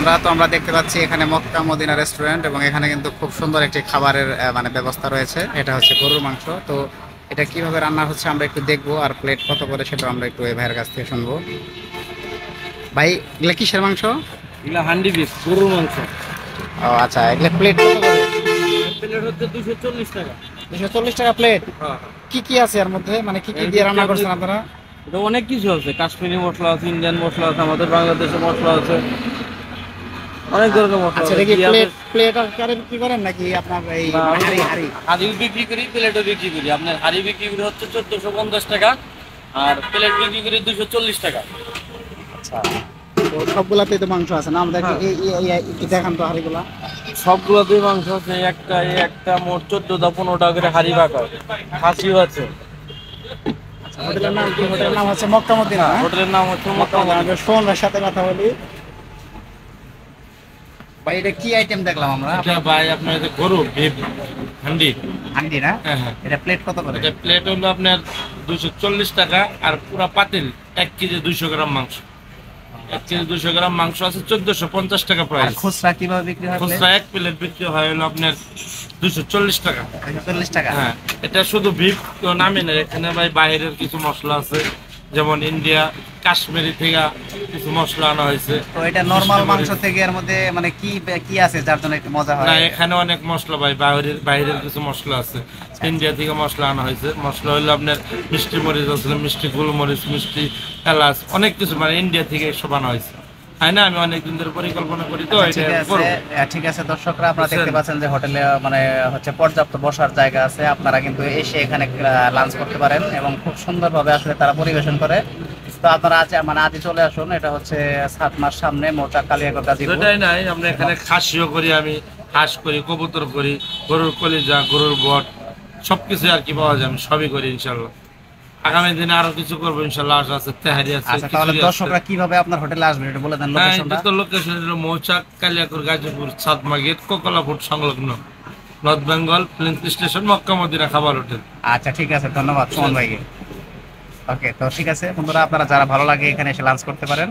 বন্ধুরা, তো আমরা দেখতে পাচ্ছি এখানে মক্কা মদিনা রেস্টুরেন্ট এবং এখানে কিন্তু খুব সুন্দর একটি খাবারের মানে ব্যবস্থা রয়েছে। এটা হচ্ছে গরুর মাংস। তো এটা কিভাবে রান্না হচ্ছে আমরা একটু দেখবো, আর প্লেট কত করে সেটা আমরা একটু এই ভাইয়ের কাছ থেকে শুনবো। ভাই, এগুলা কিসের মাংস? এগুলা হান্ডি বিফ, গরুর মাংস। ও আচ্ছা, এগুলা প্লেট কত করে? প্লেট হচ্ছে 240 টাকা। 240 টাকা প্লেট? হ্যাঁ। কি কি আছে এর মধ্যে, মানে কি কি দিয়ে রান্না করছেন আপনারা? এটা অনেক কিছু আছে, কাশ্মীরি মশলা আছে, ইন্ডিয়ান মশলা আছে, আমাদের বাংলাদেশের মশলা আছে, অনেক ধরনের মশলা আচ্ছা, আছে। এটা কি প্লেট আকারে বিক্রি করেন নাকি আপনার এই হাড়ি? হাড়ি বিক্রি করি, প্লেটও বিক্রি করি। আপনার হাড়ি বিক্রি করি হচ্ছে 1450 টাকা, আর প্লেট বিক্রি করি 240 টাকা। আচ্ছা, তো সবগুলাতেই তো মাংস আছে না? আমাদেরকে এই দেখান তো হাড়িগুলা। সবগুলোতেই মাংস আছে। একটা মোট 14টা 15টা করে হাড়ি ভাগ হয়। খাসিও আছে। হোটেলের নাম কি? হোটেলের নাম হচ্ছে মক্কা মদিনা। হোটেলের নাম হচ্ছে মক্কা মদিনা। সোহনের সাথে কথা বলি। ভাই, এটা কি আইটেম দেখলাম আমরা? এটা ভাই আপনার গরু বিফ হান্ডি। হান্ডি না? হ্যাঁ হ্যাঁ। এটা প্লেট কত করে? এটা প্লেট হলো আপনার 240 টাকা, আর পুরো পাতিল 1 কেজি 200 গ্রাম মাংস। 1 কেজি 200 গ্রাম মাংস আছে 1450 টাকা প্রাইস। খুচরা কিভাবে বিক্রি হয়? খুচরা এক প্লেট বিক্রি হয় হলো আপনার 240 টাকা। 240 টাকা? হ্যাঁ। এটা শুধু বিফ নামে না, এখানে ভাই বাইরের কিছু মশলা আছে, যেমন ইন্ডিয়া কাশ্মীরি থেকে কিছু মশলা আনা হয়েছে। তো এটা নরমাল মাংস থেকে এর মধ্যে মানে কি কি আছে যার জন্য একটু মজা হয়? না, এখানে অনেক মশলা ভাই, বাইরের কিছু মশলা আছে। ইন্ডিয়া থেকে মশলা আনা হয়েছে। মশলা হলো আপনার মিষ্টি মরিচ আছে, মিষ্টি গোলমরিচ, মিষ্টি এলাচ, অনেক কিছু মানে ইন্ডিয়া থেকে সব আনা হয়েছে। তাই না, আমি অনেকদিন ধরে পরিকল্পনা করি তো। ঠিক আছে দর্শকরা, আপনারা দেখতে পাচ্ছেন যে হোটেলে মানে হচ্ছে পর্যাপ্ত বসার জায়গা আছে। আপনারা কিন্তু এসে এখানে লাঞ্চ করতে পারেন এবং খুব সুন্দরভাবে আসলে তারা পরিবেশন করে। তো আপনারা আজই চলে আসুন। এটা হচ্ছে 7 মাস সামনে মৌচাক কালিয়াকৈর গাজীপুর। এটাই নাই, আমরা এখানে খাসিও করি, আমি হাঁস করি, কবুতর করি, গরুর কলিজা, গরুর বট, সবকিছু আর কি পাওয়া যায়, আমি সবই করি ইনশাল্লাহ। আগামী দিনে আরো কিছু করবো ইনশাল্লাহ, আশা আছে, তেহারি আছে। আচ্ছা, তাহলে দর্শকরা কিভাবে আপনার হোটেলে আসবে এটা বলে দেন লোকেশনটা। তো লোকেশন হলো মৌচাক কালিয়াকৈর গাজীপুর, 7 মা গেট, কোকলা ফুড সংলগ্ন, North Bengal plane station, Mecca Medina খাবার হোটেল। আচ্ছা, ঠিক আছে, ধন্যবাদ সুমন ভাইকে। ওকে, তো ঠিক আছে বন্ধুরা, আপনারা যারা ভালো লাগে এখানে এসে লাঞ্চ করতে পারেন।